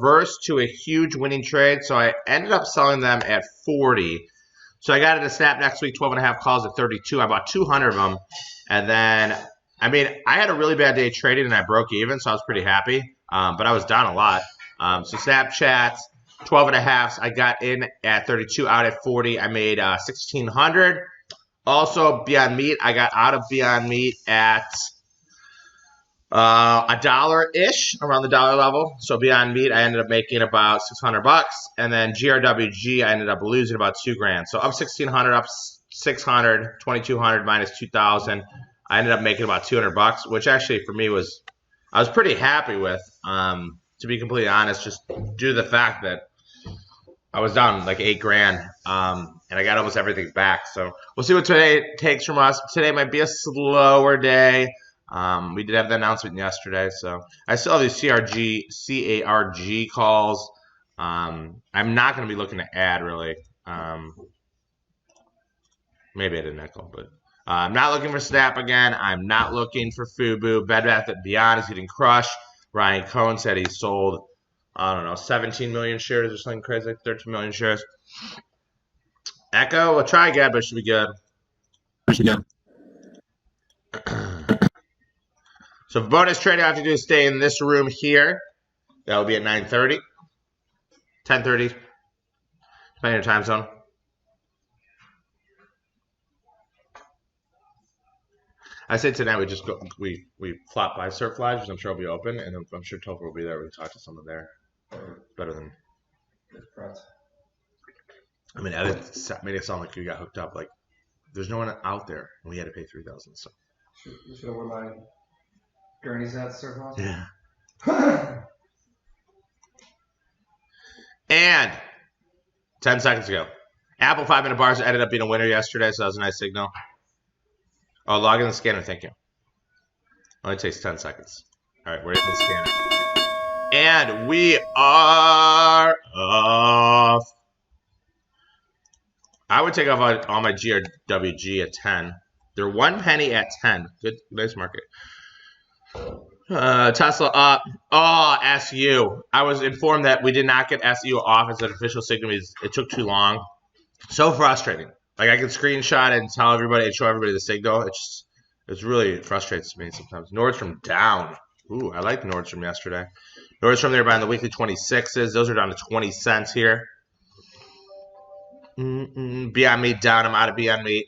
reversed to a huge winning trade, so I ended up selling them at 40. So I got it to snap next week, 12.5 calls at 32. I bought 200 of them, and then, I mean, I had a really bad day trading, and I broke even, so I was pretty happy, but I was down a lot. So Snapchat, 12.5s, I got in at 32, out at 40. I made 1,600. Also, Beyond Meat, I got out of Beyond Meat at $1-ish, around the dollar level. So Beyond Meat, I ended up making about $600, and then GRWG, I ended up losing about $2,000. So up 1,600, up 600, 2,200 minus 2,000. I ended up making about $200, which actually for me I was pretty happy with. To be completely honest, just due to the fact that I was down like $8,000, and I got almost everything back. So we'll see what today takes from us. Today might be a slower day. We did have the announcement yesterday, so I still have these CARG calls. I'm not going to be looking to add really. Maybe at a nickel, but I'm not looking for Snap again. I'm not looking for Fubu. Bed Bath & Beyond is getting crushed. Ryan Cohen said he sold, I don't know, 17 million shares or something crazy, like 13 million shares. Echo, we'll try again, but it should be good. Yeah. So for bonus trading, I have to do is stay in this room here. That will be at 9:30, 10:30, depending on your time zone. I say tonight we just go, we flop by Surf Live, which I'm sure will be open, and I'm sure Topher will be there. We can talk to someone there. Better than. I mean, Evan made it sound like we got hooked up. Like there's no one out there, and we had to pay $3,000. So. You should have worn my gurneys at Surf Live. Yeah. And 10 seconds ago, Apple 5-minute bars ended up being a winner yesterday, so that was a nice signal. Oh, log in the scanner, thank you. Only takes 10 seconds. All right, we're in the scanner. And we are off. I would take off all my GRWG at 10. They're 1 penny at 10. Good, nice market. Tesla up. Oh, SU. I was informed that we did not get SU off as an official signal. It took too long. So frustrating. Like I can screenshot it and tell everybody and show everybody the signal. It's really frustrates me sometimes. Nordstrom down. Ooh, I liked Nordstrom yesterday. Nordstrom, they were buying the weekly 26s. Those are down to 20 cents here. Beyond Meat down. I'm out of Beyond Meat.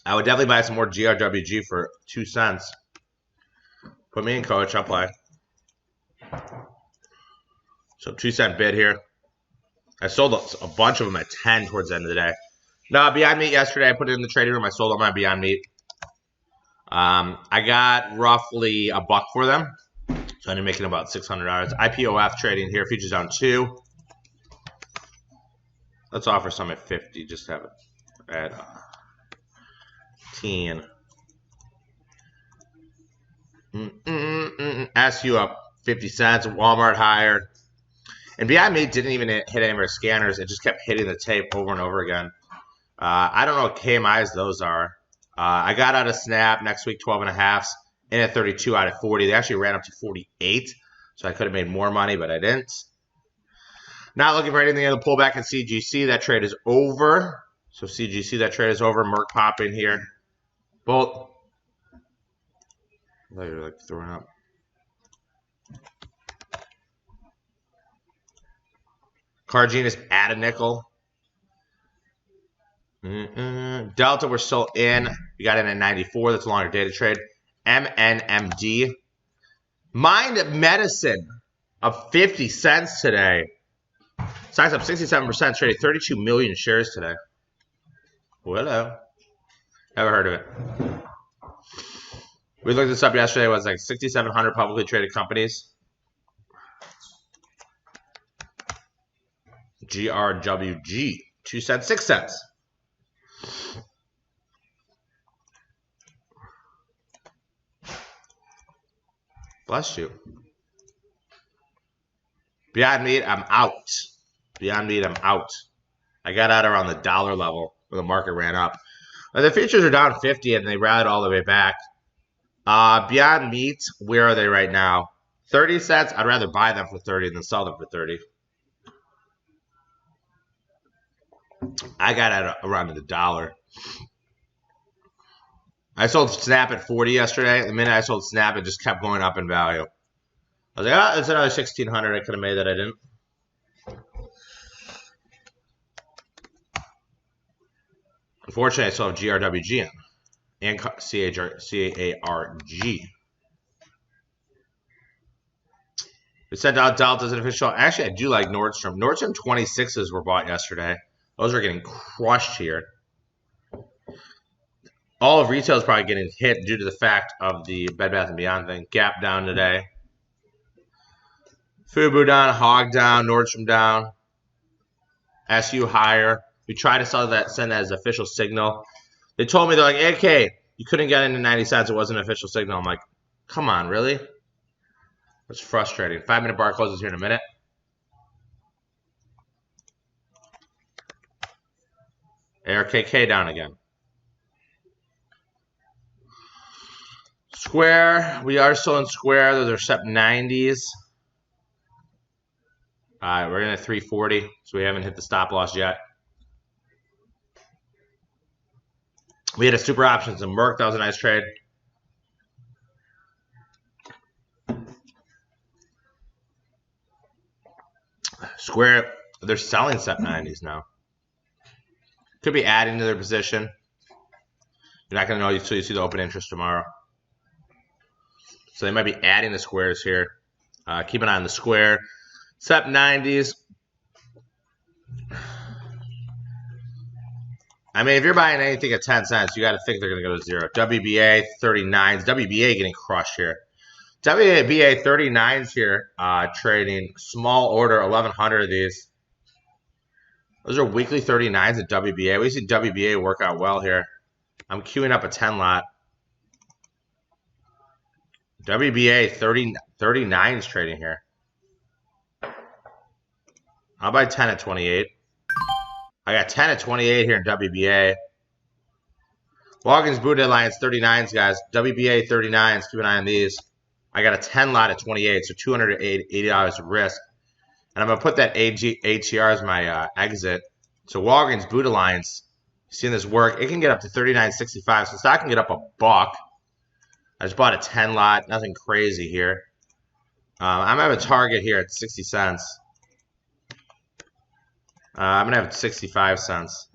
I would definitely buy some more GRWG for 2 cents. Put me in, coach. I'll play. So 2-cent bid here. I sold a bunch of them at 10 towards the end of the day. No, Beyond Meat yesterday. I put it in the trading room. I sold all my Beyond Meat. I got roughly $1 for them. So I ended up making about $600. IPOF trading here. Futures down 2. Let's offer some at 50. Just have it at 10. SU up 50 cents. Walmart higher. And Beyond Meat didn't even hit any of our scanners. It just kept hitting the tape over and over again. I don't know what KMIs those are. I got out of Snap next week, 12.5s. In at 32 out of 40. They actually ran up to 48. So I could have made more money, but I didn't. Not looking for anything in the pullback in CGC. That trade is over. So CGC, that trade is over. Merck pop in here. Bolt. I thought you were like throwing up. Cargenius at a nickel. Delta, we're still in. We got in at 94. That's a longer data trade. MNMD. Mind Medicine up 50 cents today. Stocks up 67%, traded 32 million shares today. Hello. Never heard of it. We looked this up yesterday. It was like 6,700 publicly traded companies. GRWG. 2 cents, 6 cents. Bless you. Beyond Meat, I'm out. Beyond Meat, I'm out. I got out around the dollar level. when the market ran up. The futures are down 50 and they rallied all the way back. Beyond Meat, where are they right now? 30 cents. I'd rather buy them for 30 than sell them for 30. I got at around $1. I sold Snap at 40 yesterday. The minute I sold Snap, it just kept going up in value. I was like, oh, it's another 1,600. I could have made that. I didn't. Unfortunately, I still have GRWG and CARG. We sent out Delta's an official. Actually, I do like Nordstrom. Nordstrom 26s were bought yesterday. Those are getting crushed here. All of retail is probably getting hit due to the fact of the Bed Bath & Beyond thing. Gap down today. Fubu down, Hog down, Nordstrom down. SU higher. We tried to send that as official signal. They told me, they're like, AK, you couldn't get into 90 cents. It wasn't an official signal. I'm like, come on, really? It's frustrating. 5-minute bar closes here in a minute. ARKK down again. Square, we are still in Square. Those are SEP 90s. We're in at 340, so we haven't hit the stop loss yet. We had a super options in Merck. That was a nice trade. Square, they're selling SEP 90s now. Could be adding to their position. You're not going to know until you see the open interest tomorrow. So they might be adding the squares here. Keep an eye on the Square. SEP 90s. I mean, if you're buying anything at 10 cents, you got to think they're going to go to zero. WBA 39s. WBA getting crushed here. WBA 39s here, trading small order, 1,100 of these. Those are weekly 39s at WBA. We see WBA work out well here. I'm queuing up a 10 lot. WBA 39s trading here. I'll buy 10 at 28. I got 10 at 28 here in WBA. Walgreens Boo Deadlines 39s, guys. WBA 39s. Keep an eye on these. I got a 10 lot at 28, so $280 of risk. And I'm going to put that ATR as my exit. So Walgreens Boo Deadlines, seeing this work, it can get up to $39.65. So stock can get up $1. I just bought a 10 lot. Nothing crazy here. I'm going to have a target here at 60 cents. I'm going to have 65 cents.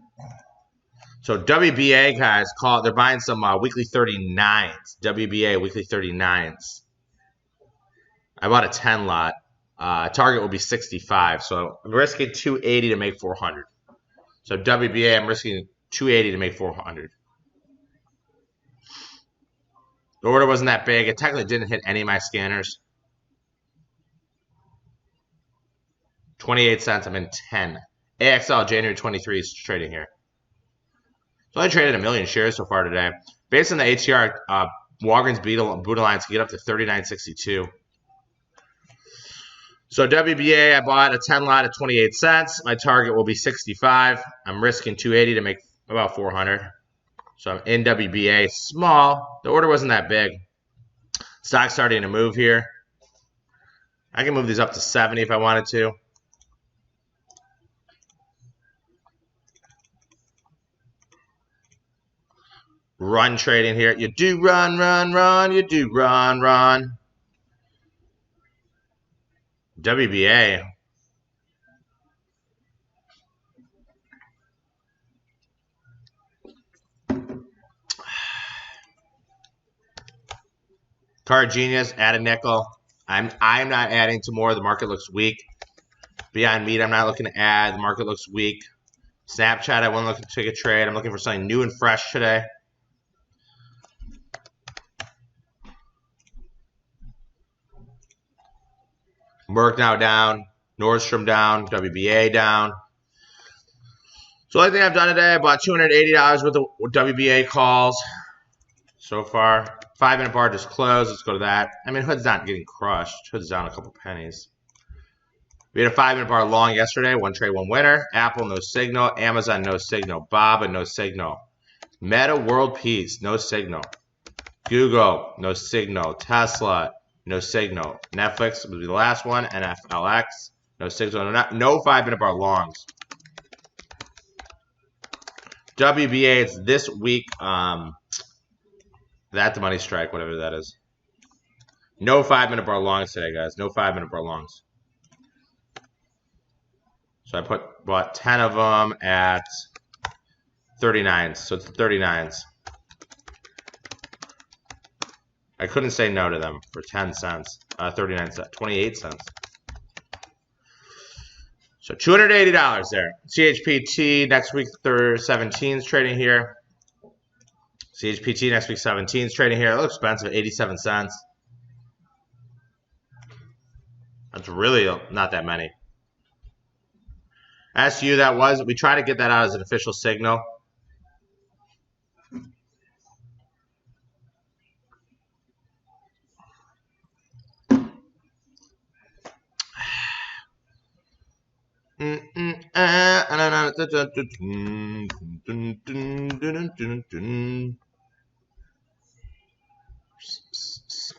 So WBA, guys, they're buying some weekly 39s. WBA weekly 39s. I bought a 10 lot. Target will be 65. So I'm risking 280 to make 400. So WBA, I'm risking 280 to make 400. The order wasn't that big. It technically didn't hit any of my scanners. 28 cents. I'm in 10. AXL January 23 is trading here. So I traded 1 million shares so far today. Based on the ATR, Walgreens Boo Deadlines can get up to $39.62. So WBA, I bought a 10 lot at 28 cents. My target will be 65. I'm risking 280 to make about 400. So I'm in WBA small. The order wasn't that big. Stock's starting to move here. I can move these up to 70 if I wanted to. Run trading here. You do run, run, run. You do run, run. WBA. Card Genius, add a nickel. I'm not adding to more. The market looks weak. Beyond Meat, I'm not looking to add. The market looks weak. Snapchat, I wasn't looking to take a trade. I'm looking for something new and fresh today. Merck now down, Nordstrom down, WBA down. So the only thing I've done today, I bought $280 worth of WBA calls so far. 5-minute bar just closed. Let's go to that. I mean, Hood's not getting crushed. Hood's down a couple pennies. We had a 5-minute bar long yesterday. One trade, one winner. Apple, no signal. Amazon, no signal. Baba, no signal. Meta, world peace, no signal. Google, no signal. Tesla, no signal. Netflix will be the last one. NFLX, no signal. No 5-minute bar longs. WBA, it's this week. That's the money strike, whatever that is. No 5-minute bar longs today, guys. No 5-minute bar longs. So I bought 10 of them at 39s. So it's the 39s. I couldn't say no to them for 10 cents. 39 cents. 28 cents. So $280 there. CHPT next week, 17's trading here. CHPT next week, 17's trading here. A little expensive, 87 cents. That's really not that many. SU, that was. We try to get that out as an official signal.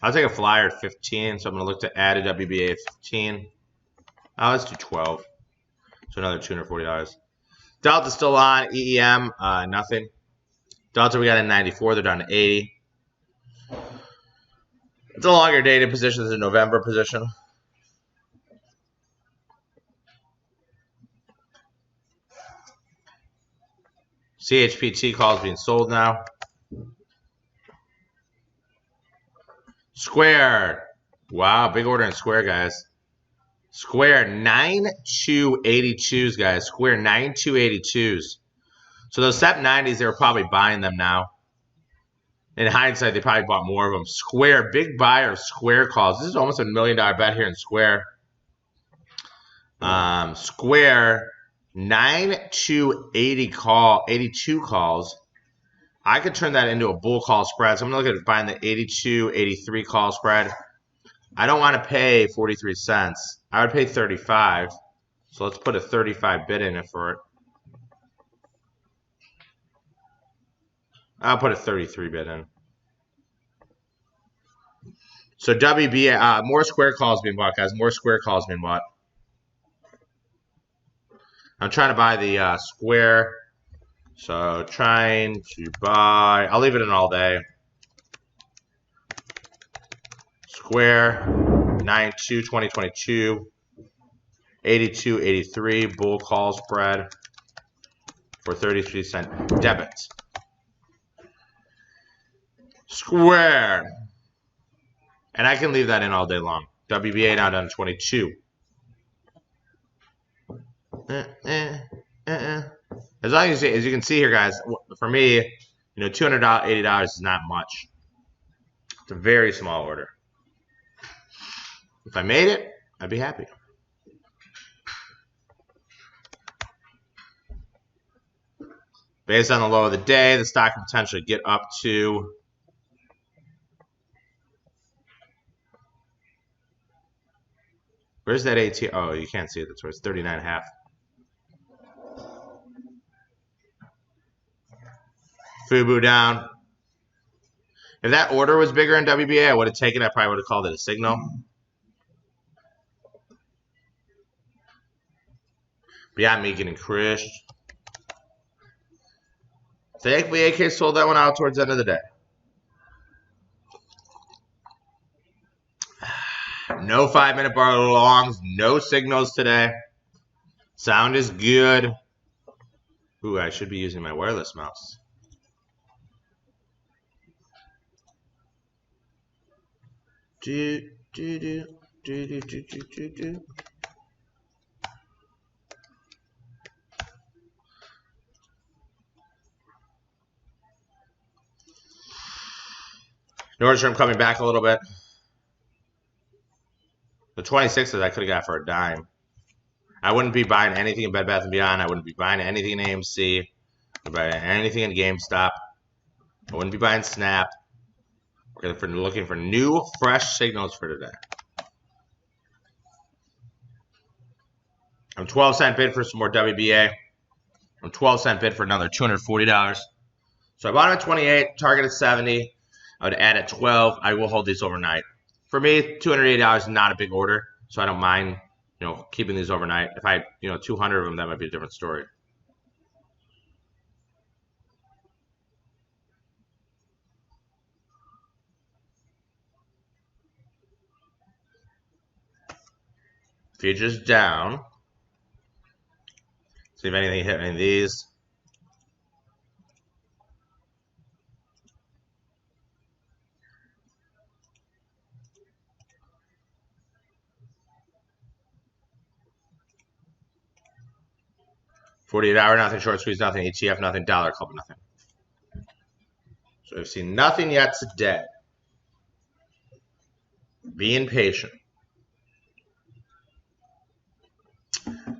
I'll take a flyer at 15, so I'm going to look to add a WBA at 15. Let's do 12. So another $240. Delta's still on. EEM, nothing. Delta, we got in 94. They're down to 80. It's a longer dated position. It's a November position. CHPT calls being sold now. Square. Wow, big order in Square, guys. Square 9282s, guys. Square 9282s. So those SEP 90s, they were probably buying them now. In hindsight, they probably bought more of them. Square, big buyer of Square calls. This is almost $1 million bet here in Square. Square 82 calls. I could turn that into a bull call spread. So I'm going to look at buying the 83 call spread. I don't want to pay 43 cents. I would pay 35. So let's put a 35 bid in it for it. I'll put a 33 bid in. So WBA, more Square calls being bought, guys. More Square calls being bought. I'm trying to buy the Square. So trying to buy, I'll leave it in all day. Square 92 2022 82.83 bull call spread for 33-cent debit. Square, and I can leave that in all day long. WBA now down to 22. As long as you can see here, guys, for me, you know, $280 is not much. It's a very small order. If I made it, I'd be happy. Based on the low of the day, the stock can potentially get up to where's that AT? Oh, you can't see it. That's where it's 39.5. Fubu down. If that order was bigger in WBA, I would have taken it. I probably would have called it a signal. Beyond me getting crushed. Thankfully, AK sold that one out towards the end of the day. No 5-minute bar longs. No signals today. Sound is good. Ooh, I should be using my wireless mouse. Do. Nordstrom coming back a little bit. The 26s I could have got for a dime. I wouldn't be buying anything in Bed Bath & Beyond. I wouldn't be buying anything in AMC. I wouldn't be buying anything in GameStop. I wouldn't be buying Snap. We're looking for new, fresh signals for today. I'm 12-cent bid for some more WBA. I'm 12-cent bid for another $240. So I bought them at 28, target at 70. I would add at 12. I will hold these overnight. For me, $280 is not a big order, so I don't mind, keeping these overnight. If I, 200 of them, that might be a different story. Futures down. See if anything hit any of these. $48 nothing, short squeeze nothing, ETF nothing, dollar club nothing. So we've seen nothing yet today. Being patient.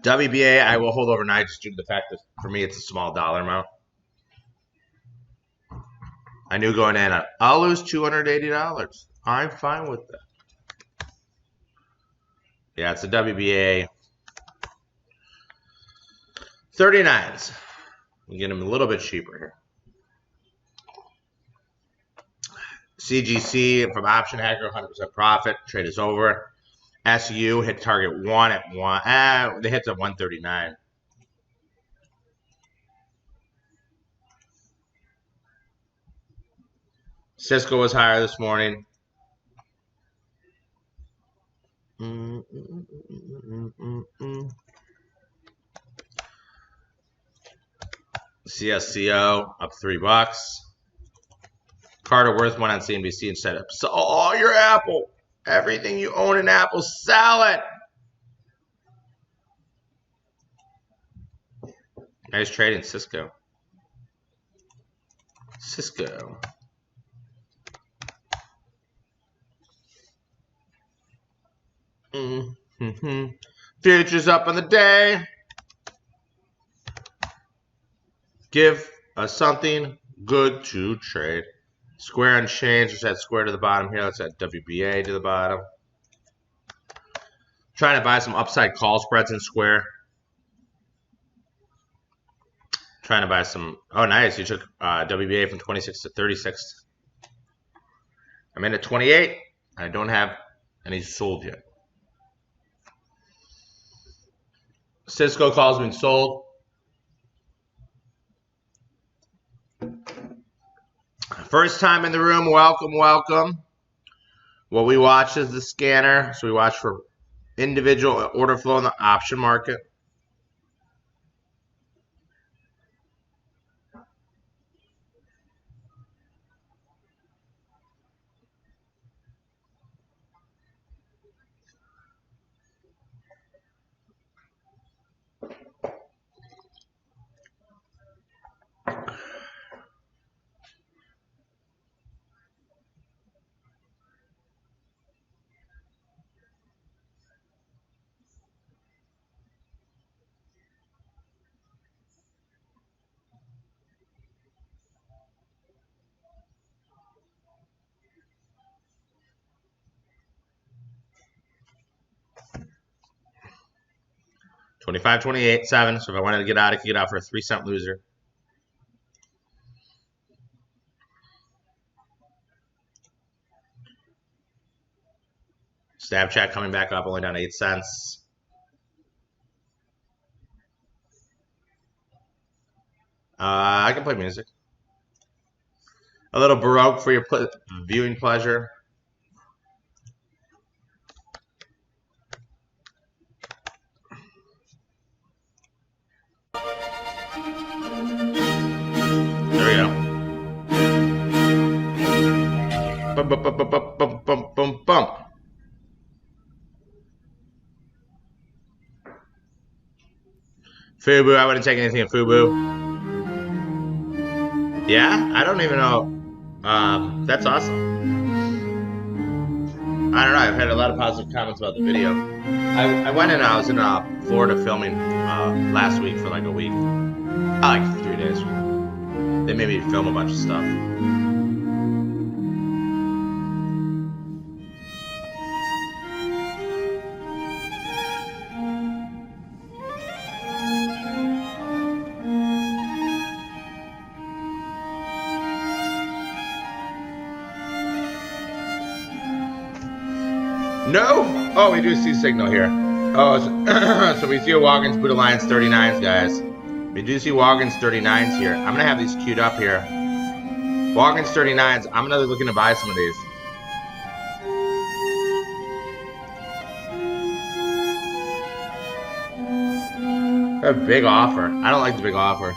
WBA, I will hold overnight just due to the fact that for me it's a small dollar amount. I knew going in, I'll lose $280. I'm fine with that. Yeah, it's a WBA. 39s. You get them a little bit cheaper here. CGC from Option Hacker, 100% profit. Trade is over. SU hit target 1 at 1. They hit to 139. Cisco was higher this morning. CSCO up $3. Carter Worth went on CNBC and said, "Sell all your Apple. Everything you own in Apple, sell it." Nice trading, Cisco. Cisco. Futures up on the day. Give us something good to trade. Square Unchanged, let's add Square to the bottom here. Let's add WBA to the bottom. Trying to buy some upside call spreads in Square. Trying to buy some. Oh, nice. You took WBA from 26 to 36. I'm in at 28. I don't have any sold yet. Cisco calls being sold. First time in the room, welcome, welcome. What we watch is the scanner. So we watch for individual order flow in the option market. $25, $28, $7. So if I wanted to get out, I could get out for a 3-cent loser. Snapchat coming back up, only down 8 cents. I can play music. A little Baroque for your viewing pleasure. There we go. Bum, bum, bum, bum, bum, bum, bum, bum. Fubu, I wouldn't take anything in Fubu. Yeah, I don't even know. That's awesome. I don't know. I've had a lot of positive comments about the video. I went in. I was in Florida filming last week for like a week. Like 3 days. They made me film a bunch of stuff. No. Oh, we do see signal here. Oh, so we see a Walgreens Buddha Lions 39s, guys. We do see Walgreens 39s here. I'm gonna have these queued up here. Walgreens 39s. I'm gonna looking to buy some of these. A big offer. I don't like the big offer.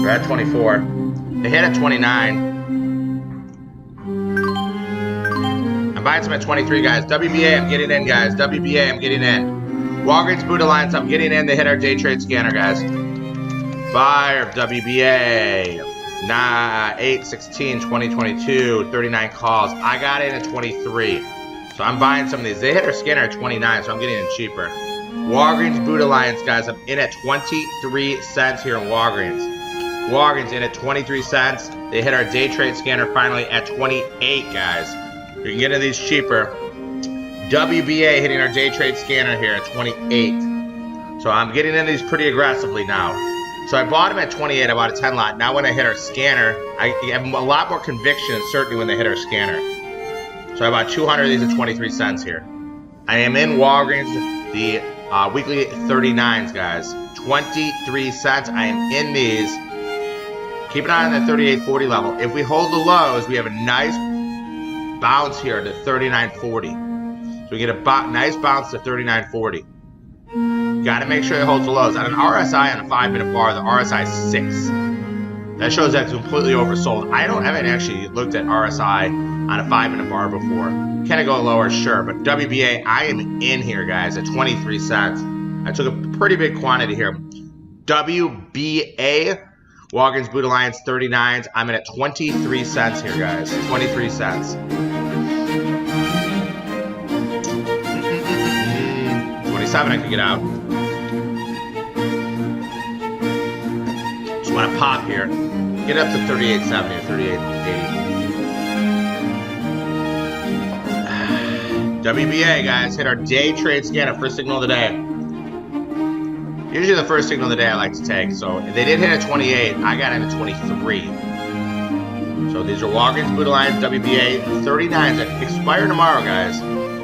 We're at 24. They hit at 29. I'm buying some at 23, guys. WBA, I'm getting in, guys. WBA, I'm getting in. Walgreens Buddha Lions, I'm getting in. They hit our day trade scanner, guys. Buyer of WBA. 8/16/2022, 39 calls. I got in at 23. So I'm buying some of these. They hit our scanner at 29, so I'm getting in cheaper. Walgreens Buddha Lions, guys. I'm in at 23 cents here in Walgreens. Walgreens in at 23 cents. They hit our day trade scanner finally at 28, guys. You can get into these cheaper. WBA hitting our day trade scanner here at 28. So I'm getting into these pretty aggressively now. So I bought them at 28. I bought a 10 lot. Now when I hit our scanner, I have a lot more conviction and certainty when they hit our scanner. So I bought 200 of these at 23 cents here. I am in Walgreens, the weekly 39s, guys. 23 cents. I am in these. Keep an eye on that 38.40 level. If we hold the lows, we have a nice bounce here to 39.40. So we get a nice bounce to 39.40. Got to make sure it holds the lows. On an RSI on a 5-minute bar, the RSI is 6. That shows that's completely oversold. I haven't actually looked at RSI on a 5-minute bar before. Can it go lower? Sure. But WBA, I am in here, guys, at 23 cents. I took a pretty big quantity here. WBA, Walgreens Buddha Lions 39s. I'm in at 23 cents here, guys. 23 cents. 27 I could get out. Just want to pop here. Get up to 38.70 or 38.80. WBA, guys, hit our day trade scanner, first signal of the day. Usually the first signal of the day I like to take. So they did hit at 28. I got in at 23. So these are Walgreens Buddha Lions WBA 39s that expire tomorrow, guys.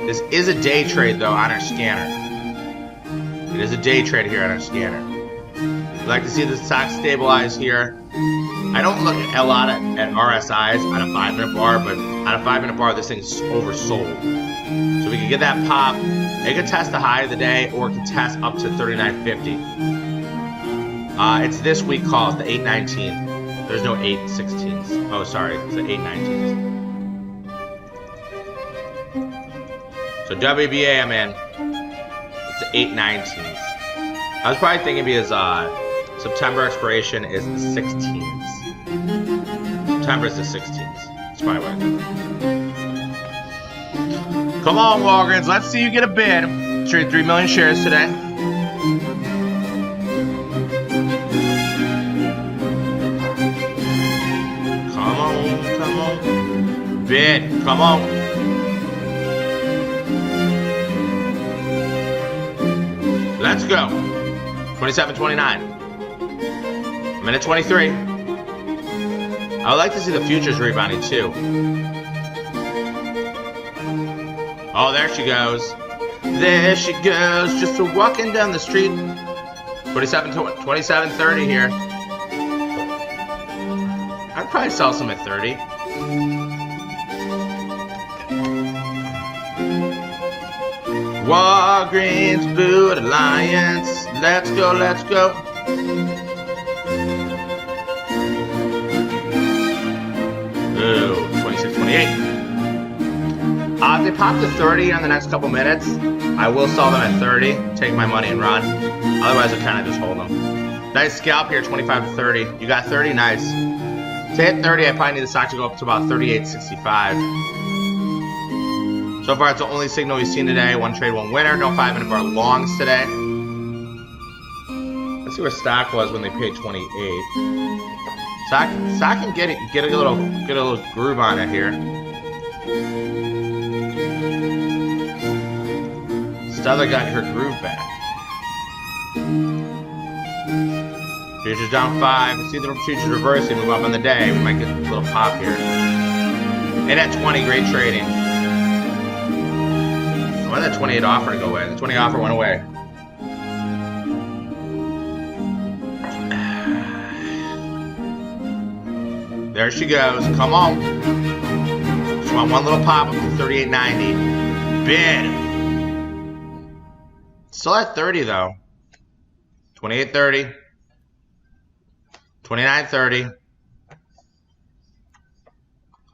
This is a day trade though on our scanner. It is a day trade here on our scanner. We'd like to see the stock stabilize here. I don't look a lot at RSIs on a 5-minute bar, but on a 5-minute bar, this thing's oversold. So we can get that pop. It could test the high of the day, or it can test up to 39.50. It's this week calls, the 8.19. There's no 8.16s. Oh, sorry, it's the 8.19s. So WBA, I'm in. It's the 8.19s. I was probably thinking because September expiration is the 16s. September is the 16s. That's probably what I think. Come on, Walgreens. Let's see you get a bid. Traded 3 million shares today. Come on, come on. Bid. Come on. Let's go. 27.29. I'm in at 23. I would like to see the futures rebounding too. Oh, there she goes. There she goes. Just walking down the street. 27.30 here. I'd probably sell some at 30. Walgreens Buddha Lions. Let's go, let's go. Ooh, 26.28. If they pop to 30 in the next couple minutes, I will sell them at 30, take my money and run. Otherwise, I kind of just hold them. Nice scalp here, 25 to 30. You got 30, nice. To hit 30, I probably need the stock to go up to about 38.65. So far, it's the only signal we've seen today. One trade, one winner. No 5-minute bar longs today. Let's see where stock was when they paid 28. Stock can get a little groove on it here. Stella got her groove back. Futures down 5. See the futures reversing, move up on the day. We might get a little pop here. And at 20, great trading. Why did that 28 offer go away? The 20 offer went away. There she goes. Come on. Just want one little pop up to 38.90. Bid. Still at 30 though. 28.30. 29.30.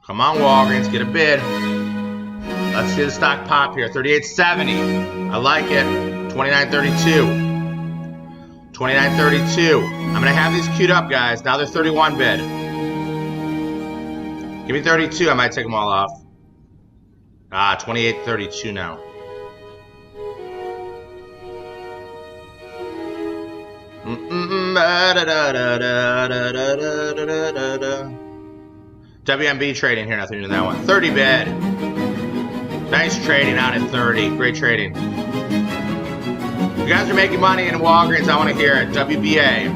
Come on, Walgreens, get a bid. Let's see the stock pop here. 38.70. I like it. 29.32. 29.32. I'm gonna have these queued up, guys. Now they're 31 bid. Give me 32. I might take them all off. 28.32 now. WMB trading here, nothing in that one. 30 bid. Nice trading out at 30. Great trading. You guys are making money in Walgreens. I want to hear it. WBA.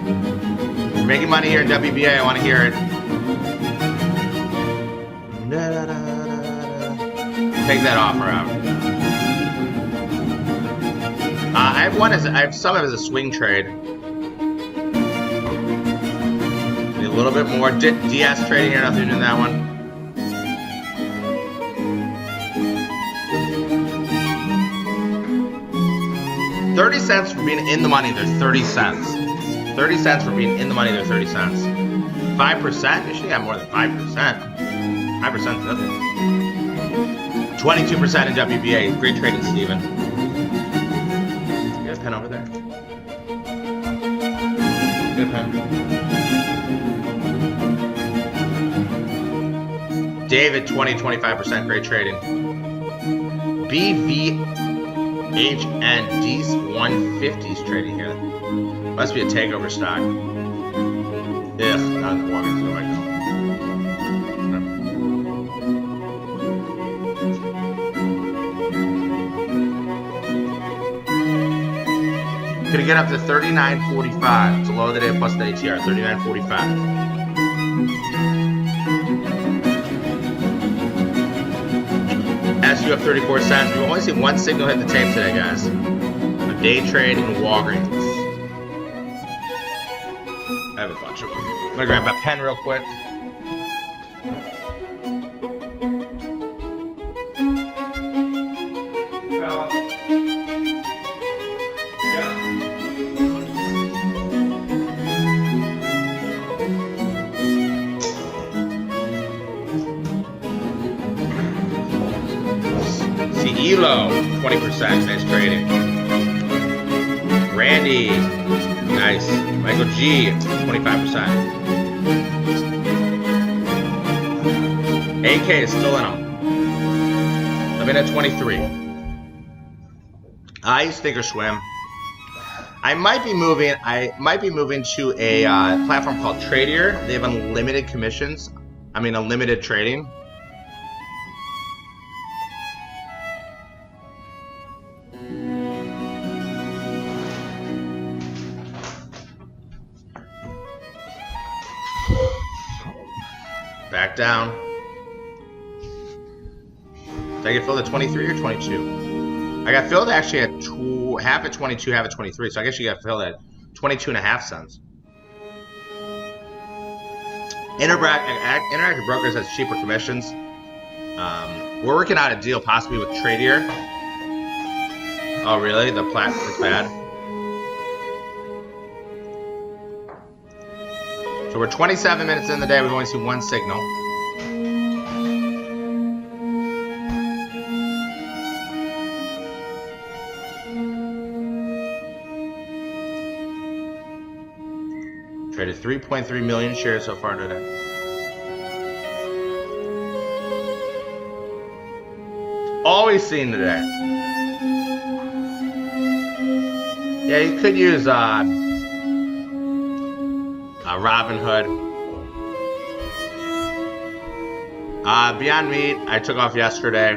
You're making money here in WBA. I want to hear it. Take that offer out. I have some of it as a swing trade. Need a little bit more. DS trading here, nothing in that one. $0.30 for being in the money, they're 30 cents. 30 cents for being in the money, they're 30 cents. 5%? You should have more than 5%. 5% nothing. 22% in WBA. Great trading, Steven. You got a pen over there? Get a pen. David, 25%. Great trading. BVHND's 150s trading here. Must be a takeover stock. Ugh, not in the Walgreens. Where do I go? Could it get up to 39.45? It's a low of the day plus the ATR. 39.45. SU up 34 cents. We've only seen one signal hit the tape today, guys. A day trade in Walgreens. I have a bunch of them. I'm gonna grab my pen real quick. Elo, 20%, nice trading. Randy, nice. Michael G, 25%. AK is still in them. I'm in at 23. I use Thinkorswim. I might be moving to a platform called Tradier. They have unlimited commissions. Unlimited trading. Back down. Did I get filled at 23 or 22? I got filled actually at half at 22, half at 23. So I guess you got filled at 22.5 cents. Interactive Brokers has cheaper commissions. We're working out a deal possibly with Tradier. Oh really? The platform is bad. So we're 27 minutes in the day. We've only seen one signal. Traded 3.3 million shares so far today. Always seen today. Yeah, you could use Robinhood. Beyond Meat, I took off yesterday.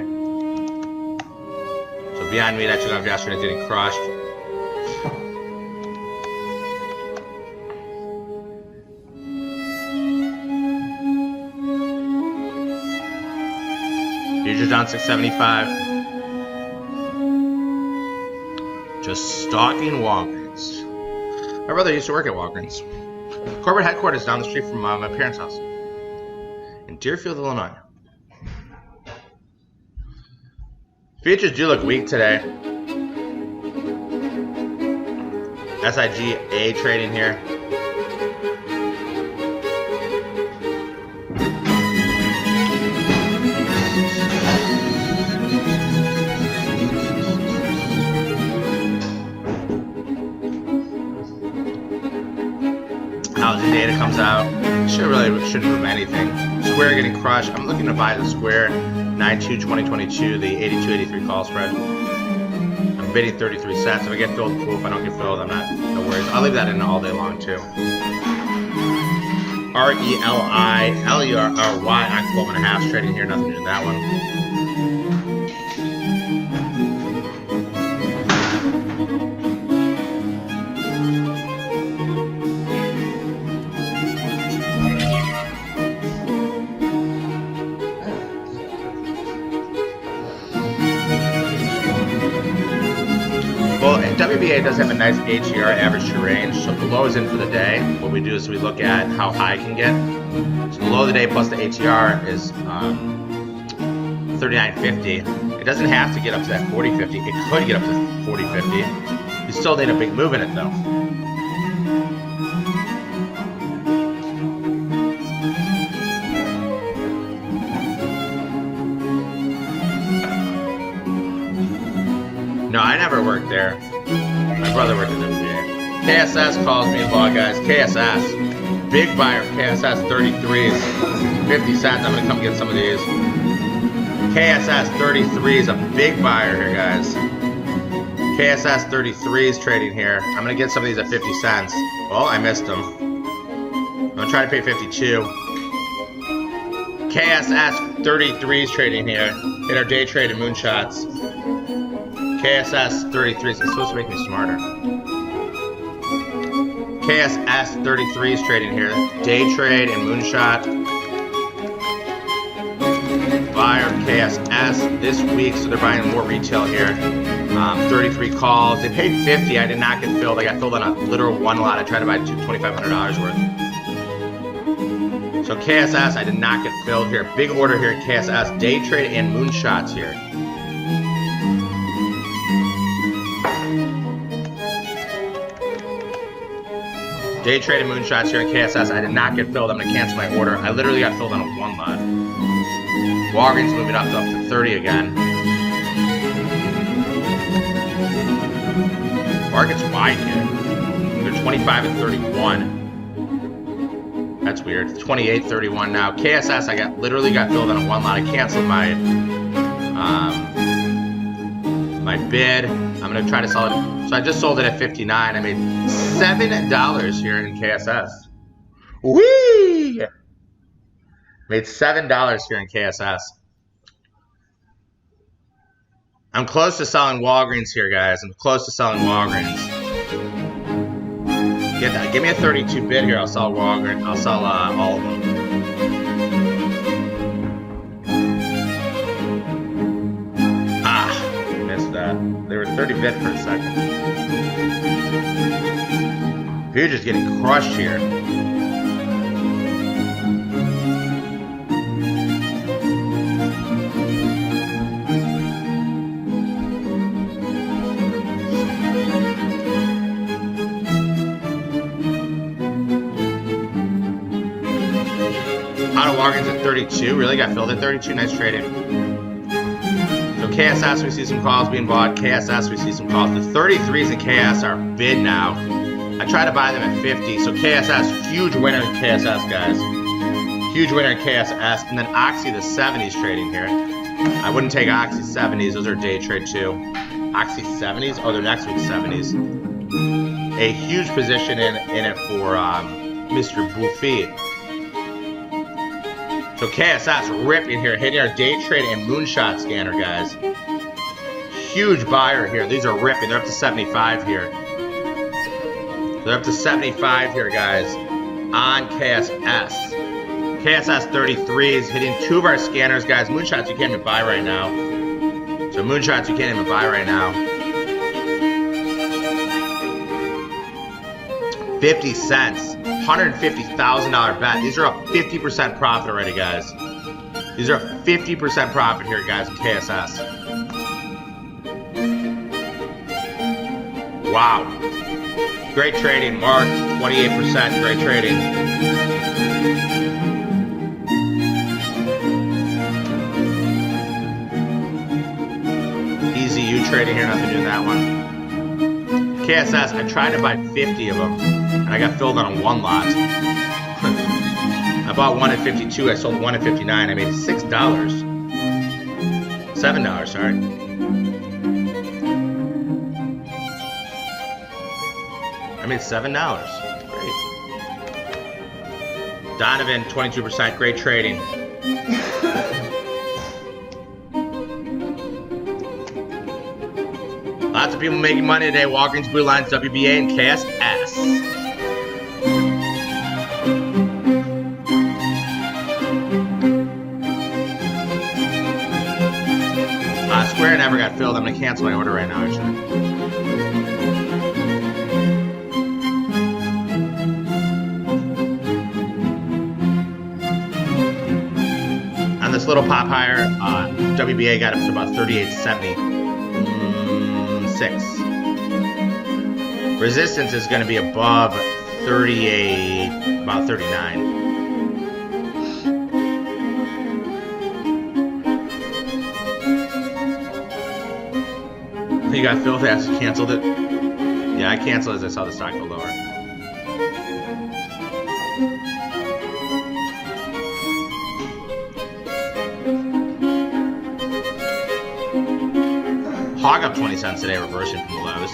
So Beyond Meat, I took off yesterday, getting crushed. Futures down 675. Just stalking Walgreens. My brother used to work at Walgreens. Corporate headquarters down the street from my parents' house in Deerfield, Illinois. Futures do look weak today. SIGA trading here. Housing data comes out. Shouldn't move anything. Square getting crushed. I'm looking to buy the Square 9/2/2022, the 82-83 call spread. I'm bidding 33 sets. If I get filled, cool. If I don't get filled, I'm not. No worries. I'll leave that in all day long too. RELI, LERRY on 12.5 trading here. Nothing to do with that one. Well, WBA does have a nice HER, average to range, so if the low is in for the day, what we do is we look at how high it can get. So the low of the day plus the HER is 39.50. It doesn't have to get up to that 40.50. It could get up to 40.50. You still need a big move in it though. No, I never worked there. My brother worked at WBA. KSS calls me, ball guys. KSS. Big buyer of KSS 33s. 50 cents. I'm going to come get some of these. KSS 33 is a big buyer here, guys. KSS 33s trading here. I'm going to get some of these at 50 cents. Well, I missed them. I'm going to try to pay 52. KSS 33s trading here. In our day trade and moonshots. KSS 33s. It's supposed to make me smarter. KSS 33s trading here. Day trade and moonshot. Buyer of KSS this week, so they're buying more retail here. 33 calls. They paid 50. I did not get filled. I got filled on a literal one lot. I tried to buy $2,500 worth. So KSS, I did not get filled here. Big order here at KSS. Day trade and moonshots here. Day trade and moonshots here at KSS. I did not get filled. I'm going to cancel my order. I literally got filled on a one lot. Walgreens moving up to 30 again. Market's wide here. They're 25 and 31. That's weird. 28.31 now. KSS, I literally got filled on a one lot. I canceled my my bid. I'm gonna try to sell it. So I just sold it at 59. I made $7 here in KSS. Whee! Made $7 here in KSS. I'm close to selling Walgreens here, guys. I'm close to selling Walgreens. Get that. Give me a 32 bid here. I'll sell Walgreens. I'll sell all of them. Missed that. They were 30 bid for a second. Futures getting crushed here. Out of Walgreens at 32. Really got filled at 32. Nice trading. So KSS, we see some calls being bought. KSS, we see some calls. The 33s in KS are bid now. I try to buy them at 50. So KSS, huge winner in KSS, guys. Huge winner in KSS. And then Oxy, the 70s trading here. I wouldn't take Oxy 70s. Those are day trade too. Oxy 70s? Oh, they're next week's 70s. A huge position in it for Mr. Buffet. So KSS ripping here, hitting our day trade and moonshot scanner, guys. Huge buyer here. These are ripping. They're up to 75 here. They're up to 75 here, guys, on KSS. KSS 33 is hitting 2 of our scanners, guys. Moonshots you can't even buy right now. So moonshots you can't even buy right now. 50 cents. $150,000 bet. These are a 50% profit already, guys. These are a 50% profit here, guys, in KSS. Wow. Great trading, Mark. 28%. Great trading. EZU trading here. Nothing doing that one. KSS, I tried to buy 50 of them, and I got filled on one lot. I bought one at 52. I sold one at 59. I made $6. $7, sorry. I made $7. Great. Donovan, 22%. Great trading. Lots of people making money today. Walgreens, Blue Lines, WBA, and KSS. Square never got filled. I'm going to cancel my order right now, actually. On this little pop higher, WBA got up to about 38.76. Resistance is going to be above 38, about 39. You got filled after you canceled it? Yeah, I canceled as I saw the stock go lower. Hog up 20 cents today, reversing from the lows.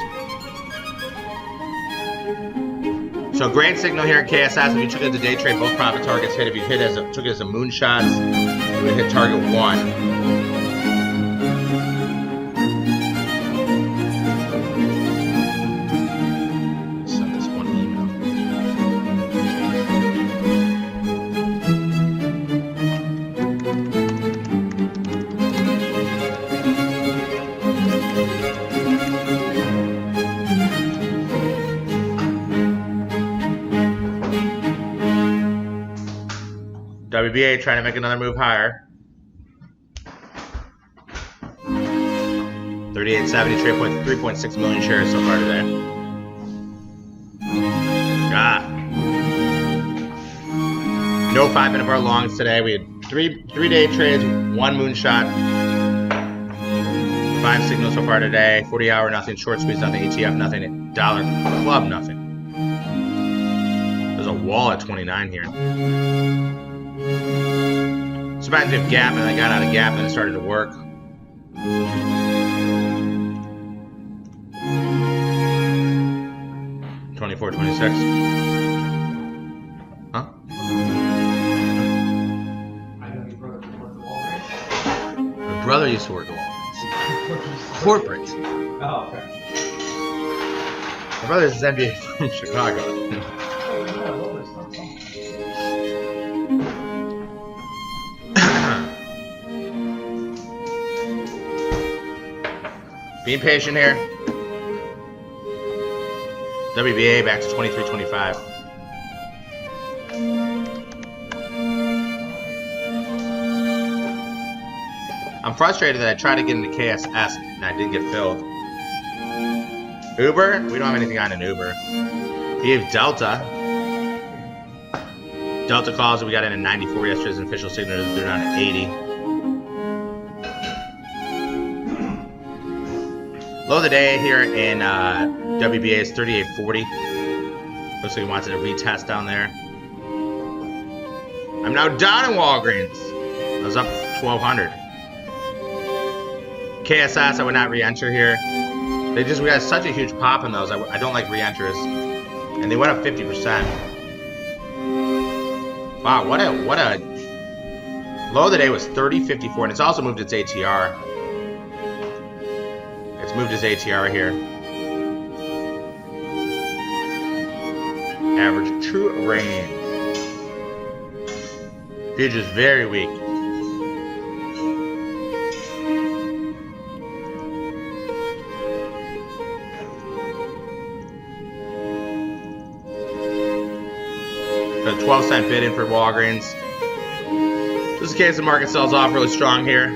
So great signal here at KSS. If you took it as a day trade, both profit targets hit. If you took it as a moonshot, you would hit target 1. WBA trying to make another move higher. 38.70, 3.6 million shares so far today. No 5-minute bar longs today. We had three-day trades, 1 moonshot, 5 signals so far today. 40-hour nothing, short squeeze nothing, ETF nothing, dollar club nothing. There's a wall at 29 here. It's about to have gap, and I got out of gap and it started to work. $24.26. Huh? I know your brother worked at Walgreens. My brother used to work at Walgreens. Corporate. Oh, okay. My brother's NBA from Chicago. Being patient here. WBA back to 23.25. I'm frustrated that I tried to get into KSS and I didn't get filled. Uber? We don't have anything on in Uber. We have Delta. Delta calls, we got in at 94 yesterday as an official signal. They're down at 80. Low of the day here in WBA is 38.40. Looks like he wants it to retest down there. I'm now down in Walgreens. I was up 1,200. KSS, I would not re-enter here. We got such a huge pop in those. I don't like re-enters, and they went up 50%. Wow, what a low of the day was 30.54, and it's also moved its ATR. It's moved its ATR here. Average true range. Futures very weak. Got a 12-cent bid in for Walgreens. Just in case the market sells off really strong here.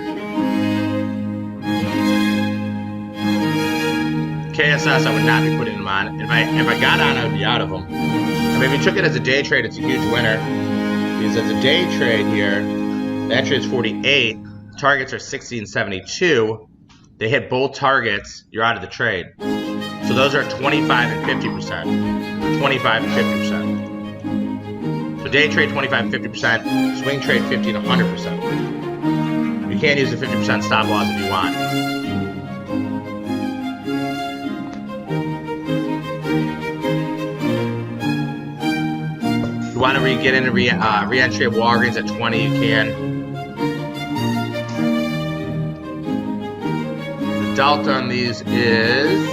KSS, I would not be putting them on. If I got on, I would be out of them. I mean, if you took it as a day trade, it's a huge winner. Because as a day trade here, that trade's 48. Targets are 60 and 72. They hit both targets, you're out of the trade. So those are 25 and 50%. 25 and 50%. So day trade 25 and 50%. Swing trade 50 and 100%. You can't use a 50% stop loss if you want. If you want to get into re-entry of Walgreens at 20, you can. The delta on these is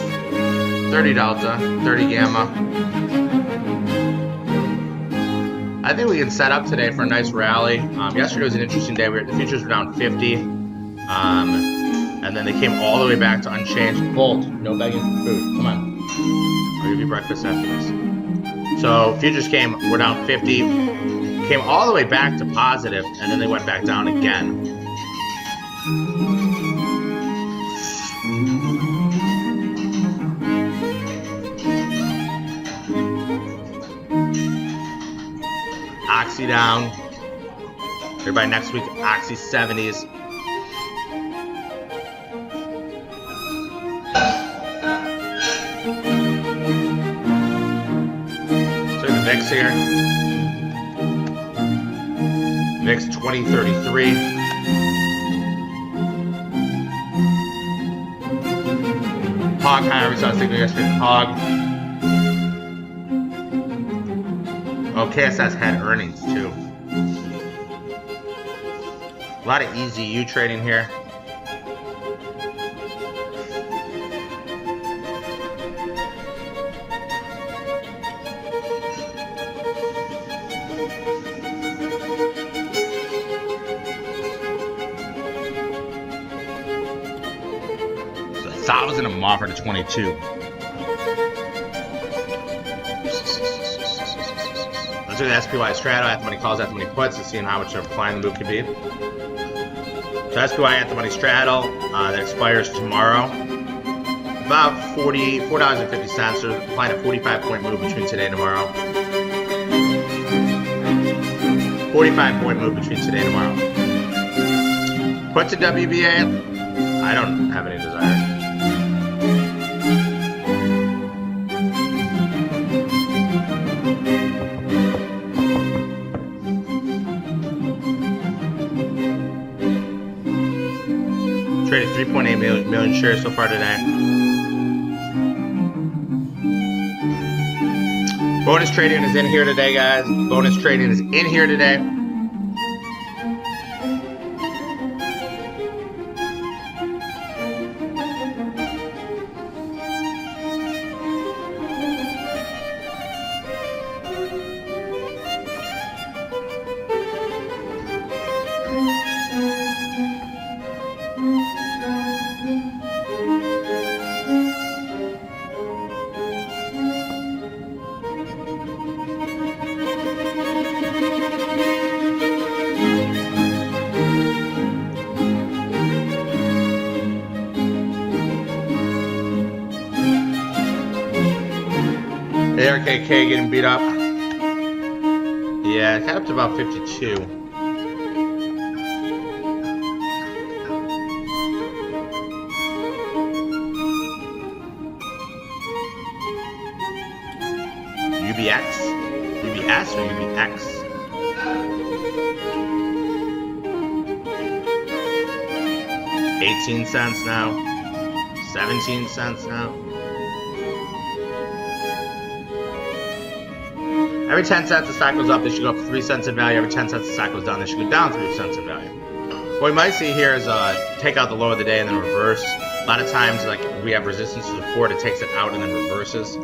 30 delta, 30 gamma. I think we can set up today for a nice rally. Yesterday was an interesting day. The futures were down 50. And then they came all the way back to unchanged. Bolt, no begging for food. Come on. I'll give you breakfast after this. So futures were down 50, came all the way back to positive, and then they went back down again. Oxy down. Everybody next week, Oxy 70s. So the VIX here. VIX 2033. Hog higher, we saw a signal yesterday. Hog. Oh, KSS had earnings too. A lot of EZU trading here. It's 1,000 of them offered to 22. Let's do the SPY straddle at the money calls, at the money puts, to see how much of a flying the move could be. So SPY at the money straddle that expires tomorrow. About $44.50. So applying a 45-point move between today and tomorrow. 45-point move between today and tomorrow. Put to WBA. I don't have any desire. Traded 3.8 million shares so far today. Bonus trading is in here today, guys. Bonus trading is in here today. ARKK getting beat up. Yeah, it got up to about 52. UBS or UBX? $0.18 now. 17 cents now. Every 10 cents the stock goes up, they should go up 3 cents in value. Every 10 cents the stock goes down, they should go down 3 cents in value. What we might see here is take out the low of the day and then reverse. A lot of times, like we have resistance to support, it takes it out and then reverses.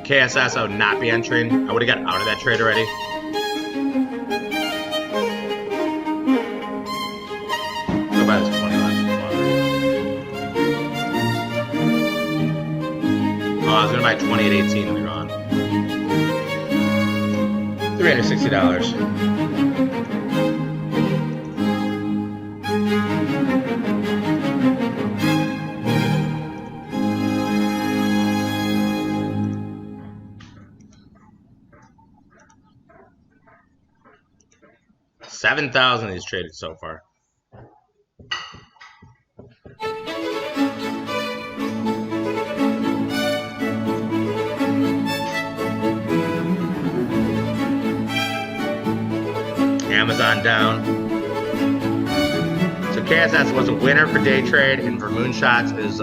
KSS, I would not be entering. I would have got out of that trade already. Go buy this 20 left. Oh, I was gonna buy 20 at 18 later on. $360. $7,000 he's traded so far. Amazon down. So KSS was a winner for day trade, and for moonshots is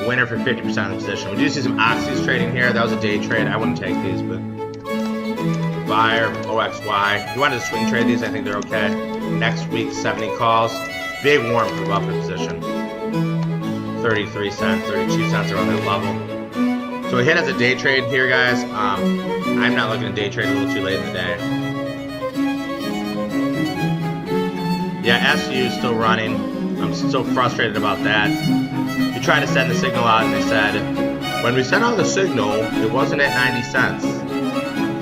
winner for 50% of the position. We do see some oxys trading here. That was a day trade. I wouldn't take these, but buyer OXY. If you wanted to swing trade these, I think they're okay. Next week, 70 calls. Big warm for Buffett position. 33 cents, 32 cents around that level. So we hit as a day trade here, guys. I'm not looking at day trade a little too late in the day. Yeah, SU is still running. I'm so frustrated about that. We tried to send the signal out and they said, when we sent out the signal, it wasn't at 90 cents.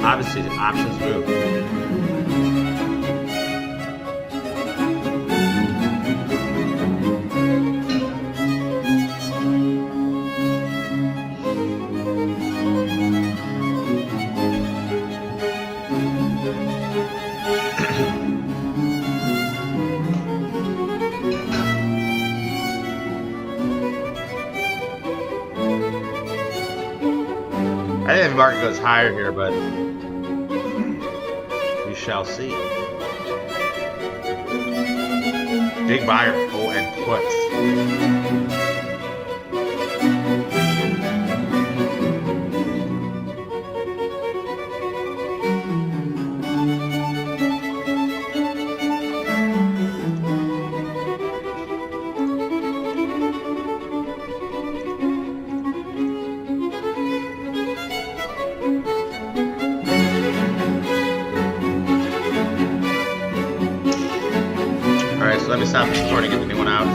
Obviously, the options move. I think the market goes higher here, but we shall see. Big buyer pull and puts. Alright, so let me stop the recording and get the new one out.